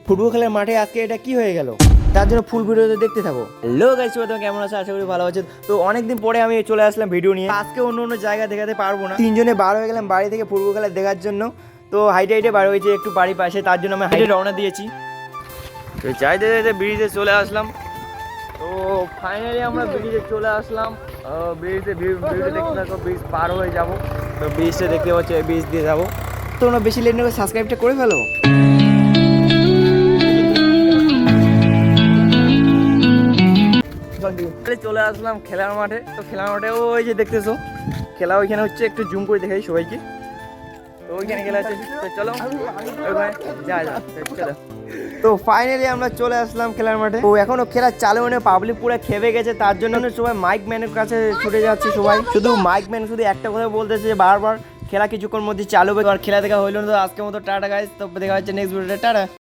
Football খেলার মাঠে আজকে এটা কি হয়ে গেল, তার জন্য ফুল ভিডিওতে দেখতে থাকো। হ্যালো গাইস, তোমরা কেমন আছো? আশা করি ভালো আছো। তো অনেকদিন পরে আমি চলে আসলাম ভিডিও নিয়ে। আজকে অন্য অন্য জায়গা দেখাতে পারবো না, তিনজনে বার হয়ে গেলাম বাড়ি থেকে ফুটবল খেলা দেখার জন্য। তো হাইটে হাইটে বার হয়েছে একটু বাড়ির পাশে, তার জন্য আমি হাইটে রওনা দিয়েছি। তো যাইতে যাইতে ব্রিজে চলে আসলাম। তো ফাইনালি আমরা ব্রিজে চলে আসলাম। ব্রিজে দেখতে থাকো, ব্রিজ পার হয়ে যাবো। তো ব্রিজটা দেখতে পাচ্ছি, ব্রিজ দিয়ে যাবো। তোমরা বেশি লেট না করে সাবস্ক্রাইবটা করে ফেলো। চলে আসলাম খেলার মাঠে। তো খেলার মাঠে ওই যে দেখতেছো খেলা, ওইখানে হচ্ছে, একটু জুম করে দেখাই সবাইকে। তো ওইখানে খেলা হচ্ছে, তো চলো চলো। তো ফাইনালি আমরা চলে আসলাম খেলার মাঠে। তো এখনো খেলা চালু মানে পাবলিক পুরো খেপে গেছে, তার জন্য সবাই মাইক ম্যানের কাছে ছুটে যাচ্ছে। সবাই শুধু মাইক ম্যান শুধু একটা কথা বলতেছে বারবার, খেলা কিছুক্ষণ মধ্যে চালু হবে। আর খেলা দেখা হইলো না। তো আজকের মতো টাটা গাইস, তো দেখা হচ্ছে নেক্সট ভিডিওতে। টাটা।